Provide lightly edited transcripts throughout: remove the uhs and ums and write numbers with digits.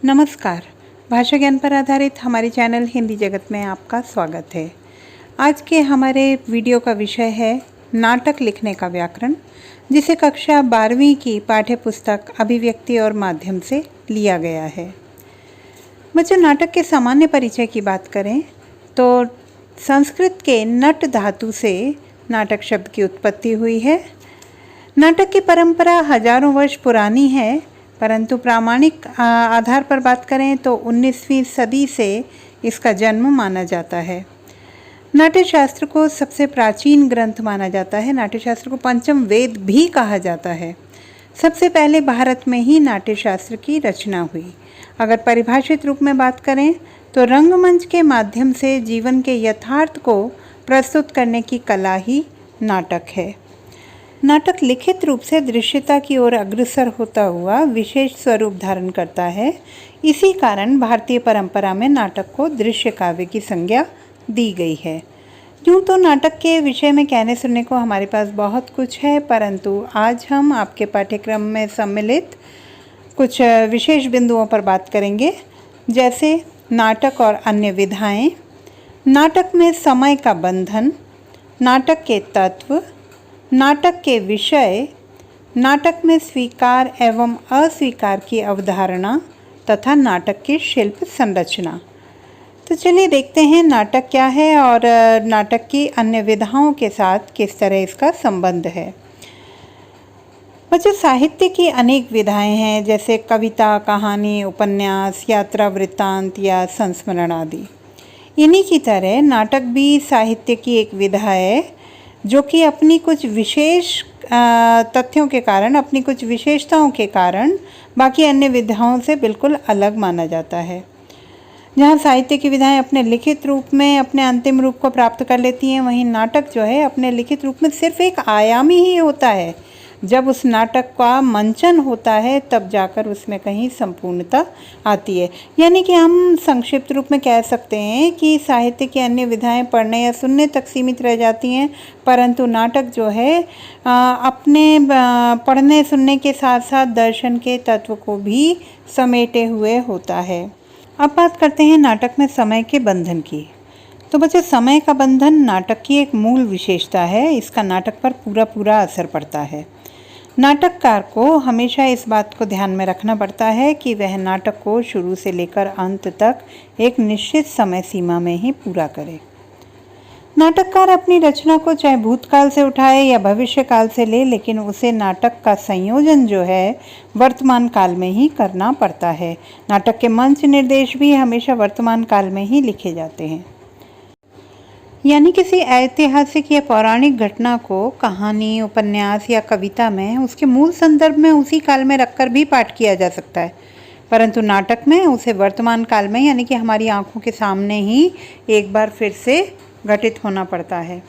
नमस्कार। भाषा ज्ञान पर आधारित हमारे चैनल हिंदी जगत में आपका स्वागत है। आज के हमारे वीडियो का विषय है नाटक लिखने का व्याकरण, जिसे कक्षा 12वीं की पाठ्य पुस्तक अभिव्यक्ति और माध्यम से लिया गया है। बच्चों, नाटक के सामान्य परिचय की बात करें तो संस्कृत के नट धातु से नाटक शब्द की उत्पत्ति हुई है। नाटक की परंपरा हजारों वर्ष पुरानी है, परंतु प्रामाणिक आधार पर बात करें तो 19वीं सदी से इसका जन्म माना जाता है। नाट्यशास्त्र को सबसे प्राचीन ग्रंथ माना जाता है। नाट्यशास्त्र को पंचम वेद भी कहा जाता है। सबसे पहले भारत में ही नाट्यशास्त्र की रचना हुई। अगर परिभाषित रूप में बात करें तो रंगमंच के माध्यम से जीवन के यथार्थ को प्रस्तुत करने की कला ही नाटक है। नाटक लिखित रूप से दृश्यता की ओर अग्रसर होता हुआ विशेष स्वरूप धारण करता है। इसी कारण भारतीय परंपरा में नाटक को दृश्य काव्य की संज्ञा दी गई है। यूँ तो नाटक के विषय में कहने सुनने को हमारे पास बहुत कुछ है, परंतु आज हम आपके पाठ्यक्रम में सम्मिलित कुछ विशेष बिंदुओं पर बात करेंगे, जैसे नाटक और अन्य विधाएं, नाटक में समय का बंधन, नाटक के तत्व, नाटक के विषय, नाटक में स्वीकार एवं अस्वीकार की अवधारणा तथा नाटक की शिल्प संरचना। तो चलिए देखते हैं नाटक क्या है और नाटक की अन्य विधाओं के साथ किस तरह इसका संबंध है। बच्चों, साहित्य की अनेक विधाएं हैं, जैसे कविता, कहानी, उपन्यास, यात्रा वृत्तांत या संस्मरण आदि। इन्हीं की तरह नाटक भी साहित्य की एक विधा है, जो कि अपनी कुछ विशेष तथ्यों के कारण, अपनी कुछ विशेषताओं के कारण बाकी अन्य विधाओं से बिल्कुल अलग माना जाता है। जहाँ साहित्य की विधाएं अपने लिखित रूप में अपने अंतिम रूप को प्राप्त कर लेती हैं, वहीं नाटक जो है अपने लिखित रूप में सिर्फ एक आयामी ही होता है। जब उस नाटक का मंचन होता है तब जाकर उसमें कहीं संपूर्णता आती है। यानी कि हम संक्षिप्त रूप में कह सकते हैं कि साहित्य की अन्य विधाएं पढ़ने या सुनने तक सीमित रह जाती हैं, परंतु नाटक जो है अपने पढ़ने सुनने के साथ साथ दर्शन के तत्व को भी समेटे हुए होता है। अब बात करते हैं नाटक में समय के बंधन की। तो बच्चों, समय का बंधन नाटक की एक मूल विशेषता है। इसका नाटक पर पूरा असर पड़ता है। नाटककार को हमेशा इस बात को ध्यान में रखना पड़ता है कि वह नाटक को शुरू से लेकर अंत तक एक निश्चित समय सीमा में ही पूरा करे। नाटककार अपनी रचना को चाहे भूतकाल से उठाए या भविष्य काल से ले, लेकिन उसे नाटक का संयोजन जो है वर्तमान काल में ही करना पड़ता है। नाटक के मंच निर्देश भी हमेशा वर्तमान काल में ही लिखे जाते हैं। यानी किसी ऐतिहासिक या पौराणिक घटना को कहानी, उपन्यास या कविता में उसके मूल संदर्भ में उसी काल में रखकर भी पाठ किया जा सकता है, परंतु नाटक में उसे वर्तमान काल में, यानी कि हमारी आंखों के सामने ही एक बार फिर से घटित होना पड़ता है।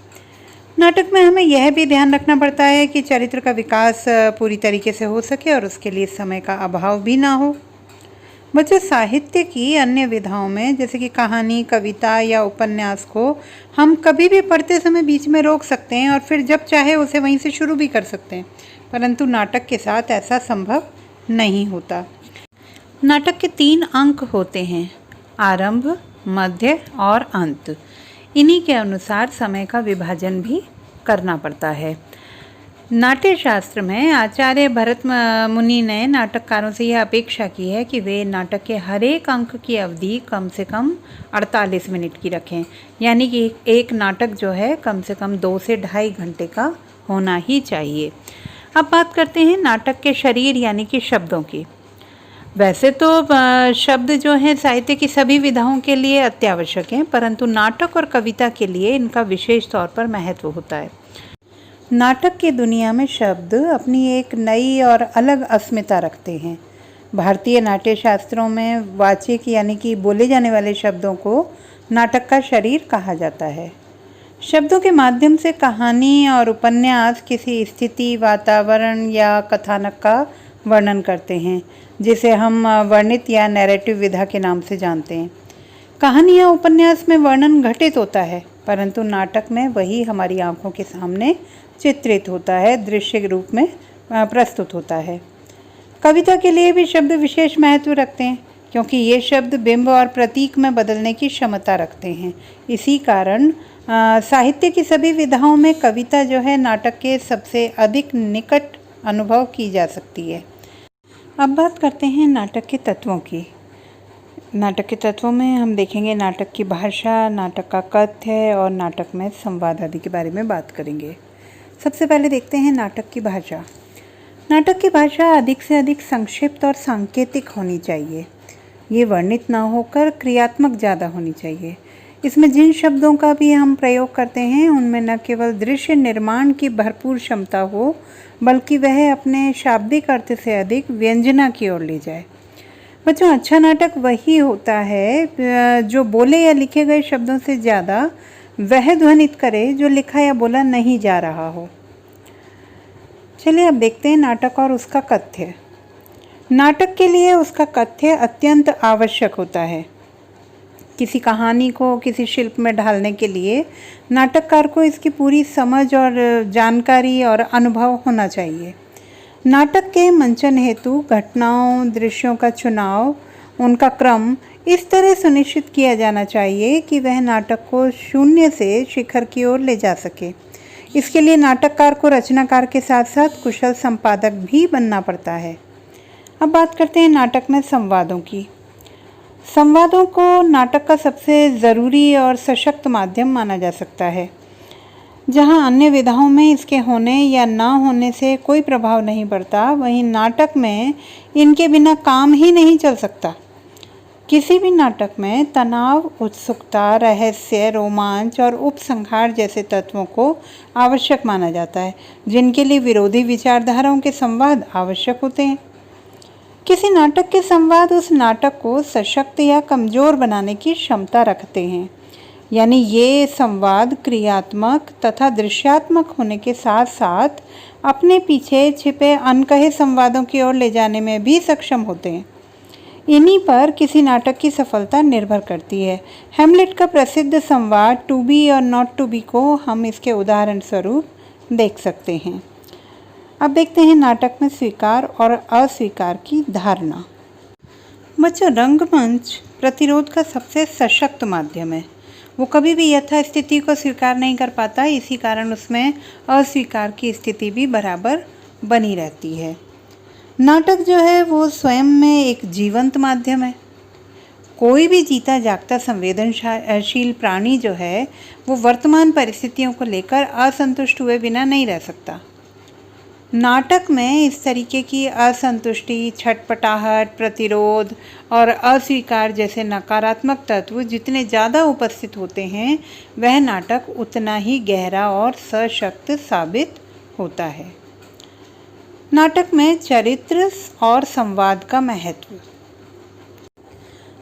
नाटक में हमें यह भी ध्यान रखना पड़ता है कि चरित्र का विकास पूरी तरीके से हो सके और उसके लिए समय का अभाव भी ना हो। बच्चों, साहित्य की अन्य विधाओं में जैसे कि कहानी, कविता या उपन्यास को हम कभी भी पढ़ते समय बीच में रोक सकते हैं और फिर जब चाहे उसे वहीं से शुरू भी कर सकते हैं, परंतु नाटक के साथ ऐसा संभव नहीं होता। नाटक के 3 अंक होते हैं, आरंभ, मध्य और अंत। इन्हीं के अनुसार समय का विभाजन भी करना पड़ता है। नाट्यशास्त्र में आचार्य भरत मुनि ने नाटककारों से यह अपेक्षा की है कि वे नाटक के हर एक अंक की अवधि कम से कम 48 मिनट की रखें। यानी कि एक नाटक जो है कम से कम 2 से ढाई घंटे का होना ही चाहिए। अब बात करते हैं नाटक के शरीर यानी कि शब्दों की। वैसे तो शब्द जो हैं साहित्य की सभी विधाओं के लिए अत्यावश्यक हैं, परंतु नाटक और कविता के लिए इनका विशेष तौर पर महत्व होता है। नाटक की दुनिया में शब्द अपनी एक नई और अलग अस्मिता रखते हैं। भारतीय नाट्य शास्त्रों में वाचिक यानी कि बोले जाने वाले शब्दों को नाटक का शरीर कहा जाता है। शब्दों के माध्यम से कहानी और उपन्यास किसी स्थिति, वातावरण या कथानक का वर्णन करते हैं, जिसे हम वर्णित या नैरेटिव विधा के नाम से जानते हैं। कहानी या उपन्यास में वर्णन घटित होता है, परंतु नाटक में वही हमारी आंखों के सामने चित्रित होता है, दृश्य रूप में प्रस्तुत होता है। कविता के लिए भी शब्द विशेष महत्व रखते हैं। क्योंकि ये शब्द बिंब और प्रतीक में बदलने की क्षमता रखते हैं। इसी कारण साहित्य की सभी विधाओं में कविता जो है नाटक के सबसे अधिक निकट अनुभव की जा सकती है। अब बात करते हैं नाटक के तत्वों की। नाटक के तत्वों में हम देखेंगे नाटक की भाषा, नाटक का कथ्य और नाटक में संवाद आदि के बारे में बात करेंगे। सबसे पहले देखते हैं नाटक की भाषा। नाटक की भाषा अधिक से अधिक संक्षिप्त और सांकेतिक होनी चाहिए। ये वर्णित ना होकर क्रियात्मक ज़्यादा होनी चाहिए। इसमें जिन शब्दों का भी हम प्रयोग करते हैं उनमें न केवल दृश्य निर्माण की भरपूर क्षमता हो, बल्कि वह अपने शाब्दिक अर्थ से अधिक व्यंजना की ओर ले जाए। बच्चों, अच्छा नाटक वही होता है जो बोले या लिखे गए शब्दों से ज़्यादा वह ध्वनित करे जो लिखा या बोला नहीं जा रहा हो। चलिए अब देखते हैं नाटक और उसका कथ्य। नाटक के लिए उसका कथ्य अत्यंत आवश्यक होता है। किसी कहानी को किसी शिल्प में ढालने के लिए नाटककार को इसकी पूरी समझ और जानकारी और अनुभव होना चाहिए। नाटक के मंचन हेतु घटनाओं, दृश्यों का चुनाव, उनका क्रम इस तरह सुनिश्चित किया जाना चाहिए कि वह नाटक को शून्य से शिखर की ओर ले जा सके। इसके लिए नाटककार को रचनाकार के साथ साथ कुशल संपादक भी बनना पड़ता है। अब बात करते हैं नाटक में संवादों की। संवादों को नाटक का सबसे ज़रूरी और सशक्त माध्यम माना जा सकता है। जहां अन्य विधाओं में इसके होने या ना होने से कोई प्रभाव नहीं पड़ता, वहीं नाटक में इनके बिना काम ही नहीं चल सकता। किसी भी नाटक में तनाव, उत्सुकता, रहस्य, रोमांच और उपसंहार जैसे तत्वों को आवश्यक माना जाता है, जिनके लिए विरोधी विचारधाराओं के संवाद आवश्यक होते हैं। किसी नाटक के संवाद उस नाटक को सशक्त या कमज़ोर बनाने की क्षमता रखते हैं। यानी ये संवाद क्रियात्मक तथा दृश्यात्मक होने के साथ साथ अपने पीछे छिपे अनकहे संवादों की ओर ले जाने में भी सक्षम होते हैं। इन्हीं पर किसी नाटक की सफलता निर्भर करती है। हैमलेट का प्रसिद्ध संवाद टू बी और नॉट टू बी को हम इसके उदाहरण स्वरूप देख सकते हैं। अब देखते हैं नाटक में स्वीकार और अस्वीकार की धारणा। बच्चों, रंगमंच प्रतिरोध का सबसे सशक्त माध्यम है। वो कभी भी यथास्थिति को स्वीकार नहीं कर पाता, इसी कारण उसमें अस्वीकार की स्थिति भी बराबर बनी रहती है। नाटक जो है वो स्वयं में एक जीवंत माध्यम है। कोई भी जीता जागता संवेदनशील प्राणी जो है वो वर्तमान परिस्थितियों को लेकर असंतुष्ट हुए बिना नहीं रह सकता। नाटक में इस तरीके की असंतुष्टि, छटपटाहट, प्रतिरोध और अस्वीकार जैसे नकारात्मक तत्व जितने ज़्यादा उपस्थित होते हैं, वह नाटक उतना ही गहरा और सशक्त साबित होता है। नाटक में चरित्र और संवाद का महत्व।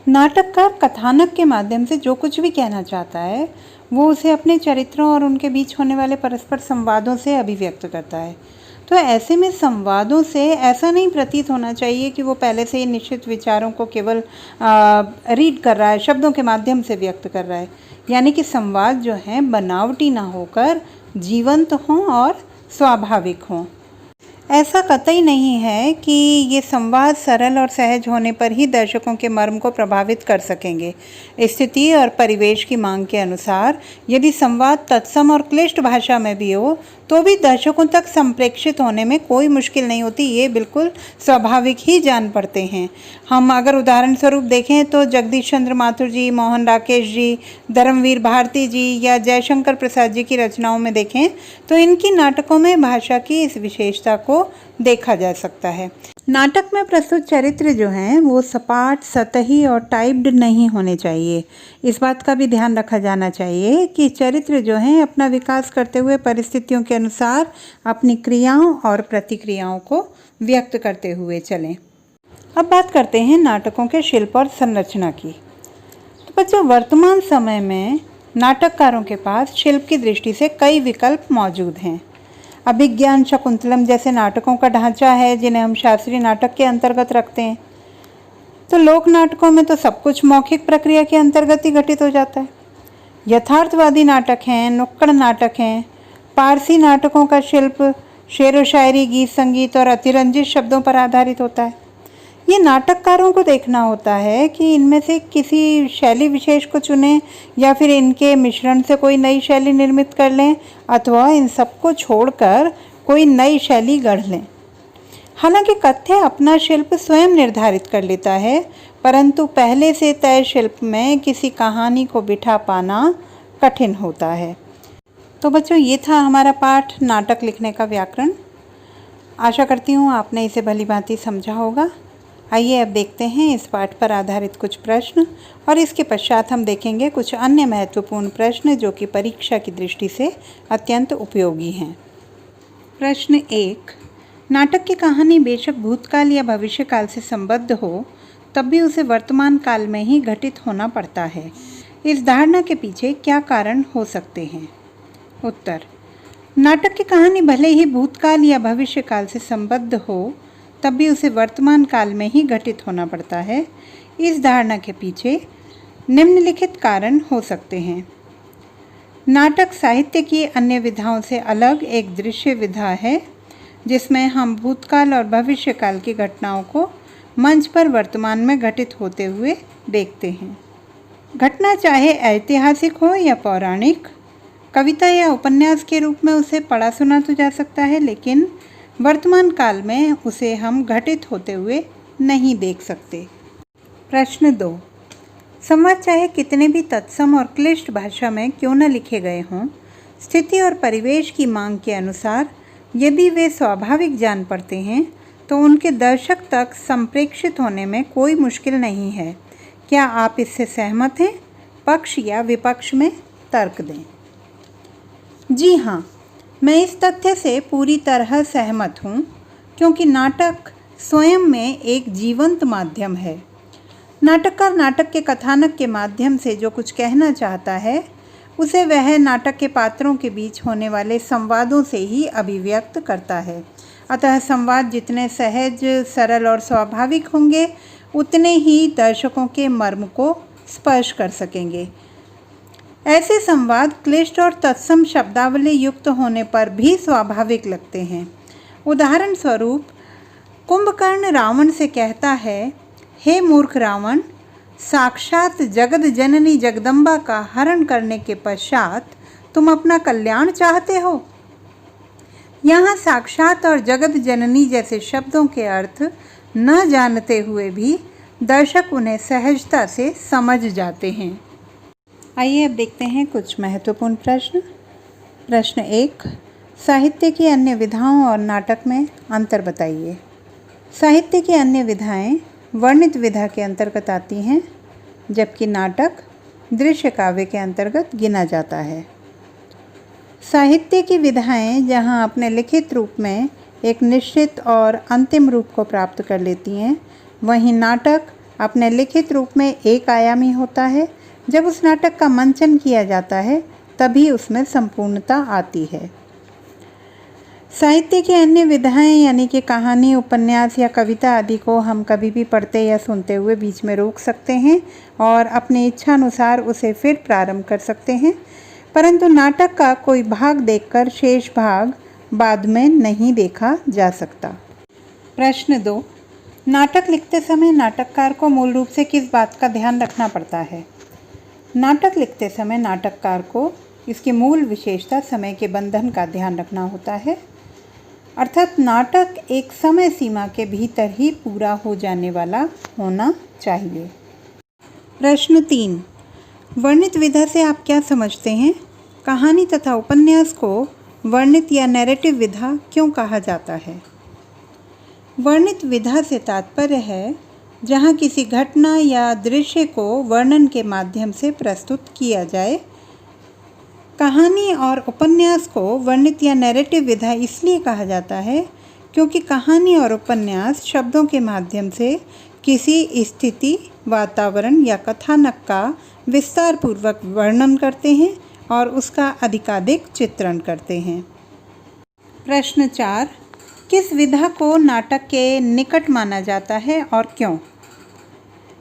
नाटककार कथानक के माध्यम से जो कुछ भी कहना चाहता है वो उसे अपने चरित्रों और उनके बीच होने वाले परस्पर संवादों से अभिव्यक्त करता है। तो ऐसे में संवादों से ऐसा नहीं प्रतीत होना चाहिए कि वो पहले से ही निश्चित विचारों को केवल रीड कर रहा है, शब्दों के माध्यम से व्यक्त कर रहा है। यानी कि संवाद जो है बनावटी ना होकर जीवंत हों और स्वाभाविक हों। ऐसा कतई नहीं है कि ये संवाद सरल और सहज होने पर ही दर्शकों के मर्म को प्रभावित कर सकेंगे। स्थिति और परिवेश की मांग के अनुसार यदि संवाद तत्सम और क्लिष्ट भाषा में भी हो तो भी दर्शकों तक संप्रेक्षित होने में कोई मुश्किल नहीं होती। ये बिल्कुल स्वाभाविक ही जान पड़ते हैं। हम अगर उदाहरण स्वरूप देखें तो जगदीश चंद्र माथुर जी, मोहन राकेश जी, धर्मवीर भारती जी या जयशंकर प्रसाद जी की रचनाओं में देखें तो इनकी नाटकों में भाषा की इस विशेषता को देखा जा सकता है। नाटक में प्रस्तुत चरित्र जो हैं वो सपाट, सतही और टाइप्ड नहीं होने चाहिए। इस बात का भी ध्यान रखा जाना चाहिए कि चरित्र जो हैं अपना विकास करते हुए परिस्थितियों के अनुसार अपनी क्रियाओं और प्रतिक्रियाओं को व्यक्त करते हुए चलें। अब बात करते हैं नाटकों के शिल्प और संरचना की। तो बच्चों, वर्तमान समय में नाटककारों के पास शिल्प की दृष्टि से कई विकल्प मौजूद हैं। अभिज्ञान शकुंतलम जैसे नाटकों का ढांचा है जिन्हें हम शास्त्रीय नाटक के अंतर्गत रखते हैं। तो लोक नाटकों में तो सब कुछ मौखिक प्रक्रिया के अंतर्गत ही घटित हो जाता है। यथार्थवादी नाटक हैं, नुक्कड़ नाटक हैं। पारसी नाटकों का शिल्प शेर व शायरी, गीत संगीत और अतिरंजित शब्दों पर आधारित होता है। ये नाटककारों को देखना होता है कि इनमें से किसी शैली विशेष को चुनें या फिर इनके मिश्रण से कोई नई शैली निर्मित कर लें अथवा इन सबको छोड़कर कोई नई शैली गढ़ लें। हालांकि कथ्य अपना शिल्प स्वयं निर्धारित कर लेता है, परंतु पहले से तय शिल्प में किसी कहानी को बिठा पाना कठिन होता है। तो बच्चों, ये था हमारा पाठ नाटक लिखने का व्याकरण। आशा करती हूँ आपने इसे भली भांति समझा होगा। आइए अब देखते हैं इस पाठ पर आधारित कुछ प्रश्न और इसके पश्चात हम देखेंगे कुछ अन्य महत्वपूर्ण प्रश्न जो कि परीक्षा की दृष्टि से अत्यंत उपयोगी हैं। प्रश्न 1। नाटक की कहानी बेशक भूतकाल या भविष्यकाल से संबद्ध हो, तब भी उसे वर्तमान काल में ही घटित होना पड़ता है। इस धारणा के पीछे क्या कारण हो सकते हैं? उत्तर। नाटक की कहानी भले ही भूतकाल या भविष्यकाल से संबद्ध हो, तब भी उसे वर्तमान काल में ही घटित होना पड़ता है। इस धारणा के पीछे निम्नलिखित कारण हो सकते हैं। नाटक साहित्य की अन्य विधाओं से अलग एक दृश्य विधा है, जिसमें हम भूतकाल और भविष्यकाल की घटनाओं को मंच पर वर्तमान में घटित होते हुए देखते हैं। घटना चाहे ऐतिहासिक हो या पौराणिक, कविता या उपन्यास के रूप में उसे पढ़ा सुना तो जा सकता है, लेकिन वर्तमान काल में उसे हम घटित होते हुए नहीं देख सकते। प्रश्न 2। संवाद चाहे कितने भी तत्सम और क्लिष्ट भाषा में क्यों न लिखे गए हों, स्थिति और परिवेश की मांग के अनुसार यदि वे स्वाभाविक जान पड़ते हैं तो उनके दर्शक तक संप्रेषित होने में कोई मुश्किल नहीं है। क्या आप इससे सहमत हैं? पक्ष या विपक्ष में तर्क दें। जी हाँ, मैं इस तथ्य से पूरी तरह सहमत हूँ, क्योंकि नाटक स्वयं में एक जीवंत माध्यम है। नाटककार नाटक के कथानक के माध्यम से जो कुछ कहना चाहता है, उसे वह नाटक के पात्रों के बीच होने वाले संवादों से ही अभिव्यक्त करता है। अतः संवाद जितने सहज, सरल और स्वाभाविक होंगे, उतने ही दर्शकों के मर्म को स्पर्श कर सकेंगे। ऐसे संवाद क्लिष्ट और तत्सम शब्दावली युक्त होने पर भी स्वाभाविक लगते हैं। उदाहरण स्वरूप, कुंभकर्ण रावण से कहता है, हे मूर्ख रावण, साक्षात जगत जननी जगदम्बा का हरण करने के पश्चात तुम अपना कल्याण चाहते हो। यहाँ साक्षात और जगत जननी जैसे शब्दों के अर्थ न जानते हुए भी दर्शक उन्हें सहजता से समझ जाते हैं। आइए अब देखते हैं कुछ महत्वपूर्ण प्रश्न। प्रश्न 1। साहित्य की अन्य विधाओं और नाटक में अंतर बताइए। साहित्य की अन्य विधाएं वर्णित विधा के अंतर्गत आती हैं, जबकि नाटक दृश्य काव्य के अंतर्गत गिना जाता है। साहित्य की विधाएं जहां अपने लिखित रूप में एक निश्चित और अंतिम रूप को प्राप्त कर लेती हैं, वहीं नाटक अपने लिखित रूप में एक आयामी होता है। जब उस नाटक का मंचन किया जाता है, तभी उसमें संपूर्णता आती है। साहित्य की अन्य विधाएं यानी कि कहानी, उपन्यास या कविता आदि को हम कभी भी पढ़ते या सुनते हुए बीच में रोक सकते हैं और अपनी इच्छानुसार उसे फिर प्रारंभ कर सकते हैं, परंतु नाटक का कोई भाग देखकर शेष भाग बाद में नहीं देखा जा सकता। प्रश्न 2। नाटक लिखते समय नाटककार को मूल रूप से किस बात का ध्यान रखना पड़ता है? नाटक लिखते समय नाटककार को इसकी मूल विशेषता समय के बंधन का ध्यान रखना होता है, अर्थात नाटक एक समय सीमा के भीतर ही पूरा हो जाने वाला होना चाहिए। प्रश्न 3। वर्णित विधा से आप क्या समझते हैं? कहानी तथा उपन्यास को वर्णित या नैरेटिव विधा क्यों कहा जाता है? वर्णित विधा से तात्पर्य है जहाँ किसी घटना या दृश्य को वर्णन के माध्यम से प्रस्तुत किया जाए। कहानी और उपन्यास को वर्णित या नैरेटिव विधा इसलिए कहा जाता है क्योंकि कहानी और उपन्यास शब्दों के माध्यम से किसी स्थिति, वातावरण या कथानक का विस्तार पूर्वक वर्णन करते हैं और उसका अधिकाधिक चित्रण करते हैं। प्रश्न 4। किस विधा को नाटक के निकट माना जाता है और क्यों?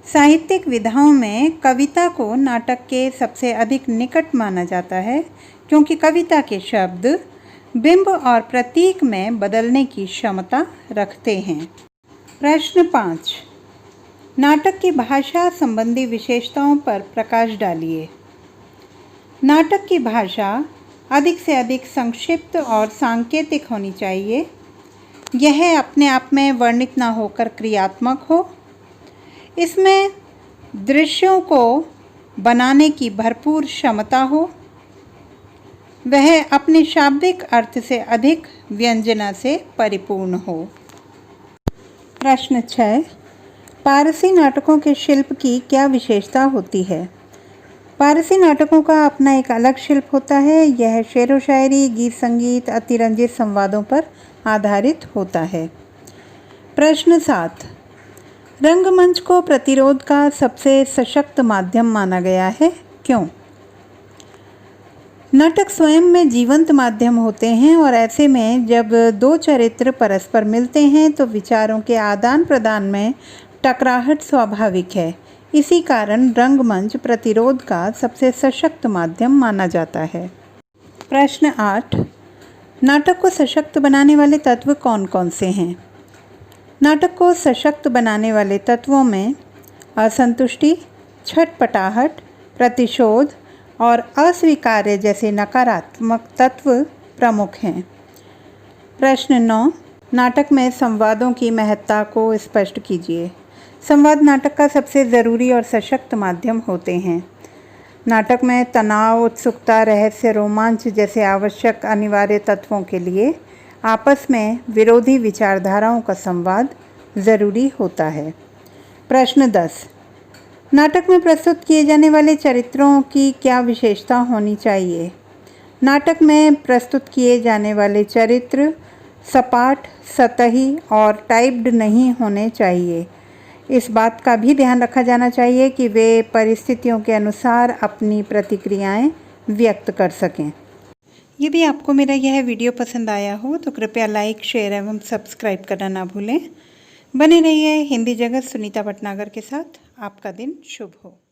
साहित्यिक विधाओं में कविता को नाटक के सबसे अधिक निकट माना जाता है क्योंकि कविता के शब्द बिंब और प्रतीक में बदलने की क्षमता रखते हैं। प्रश्न 5। नाटक की भाषा संबंधी विशेषताओं पर प्रकाश डालिए। नाटक की भाषा अधिक से अधिक संक्षिप्त और सांकेतिक होनी चाहिए। यह अपने आप में वर्णित न होकर क्रियात्मक हो। इसमें दृश्यों को बनाने की भरपूर क्षमता हो। वह अपने शाब्दिक अर्थ से अधिक व्यंजना से परिपूर्ण हो। प्रश्न 6, पारसी नाटकों के शिल्प की क्या विशेषता होती है? पारसी नाटकों का अपना एक अलग शिल्प होता है। यह शेर व शायरी, गीत संगीत, अतिरंजित संवादों पर आधारित होता है। प्रश्न 7, रंगमंच को प्रतिरोध का सबसे सशक्त माध्यम माना गया है, क्यों? नाटक स्वयं में जीवंत माध्यम होते हैं और ऐसे में जब दो चरित्र परस्पर मिलते हैं तो विचारों के आदान प्रदान में टकराहट स्वाभाविक है। इसी कारण रंगमंच प्रतिरोध का सबसे सशक्त माध्यम माना जाता है। प्रश्न 8, नाटक को सशक्त बनाने वाले तत्व कौन कौन से हैं? नाटक को सशक्त बनाने वाले तत्वों में असंतुष्टि, छटपटाहट, प्रतिशोध और अस्वीकार्य जैसे नकारात्मक तत्व प्रमुख हैं। प्रश्न 9, नाटक में संवादों की महत्ता को स्पष्ट कीजिए। संवाद नाटक का सबसे ज़रूरी और सशक्त माध्यम होते हैं। नाटक में तनाव, उत्सुकता, रहस्य, रोमांच जैसे आवश्यक अनिवार्य तत्वों के लिए आपस में विरोधी विचारधाराओं का संवाद ज़रूरी होता है। प्रश्न 10, नाटक में प्रस्तुत किए जाने वाले चरित्रों की क्या विशेषता होनी चाहिए? नाटक में प्रस्तुत किए जाने वाले चरित्र सपाट, सतही और टाइप्ड नहीं होने चाहिए। इस बात का भी ध्यान रखा जाना चाहिए कि वे परिस्थितियों के अनुसार अपनी प्रतिक्रियाएं व्यक्त कर सकें। यदि आपको मेरा यह वीडियो पसंद आया हो तो कृपया लाइक, शेयर एवं सब्सक्राइब करना ना भूलें। बने रहिए हिंदी जगत सुनीता भटनागर के साथ। आपका दिन शुभ हो।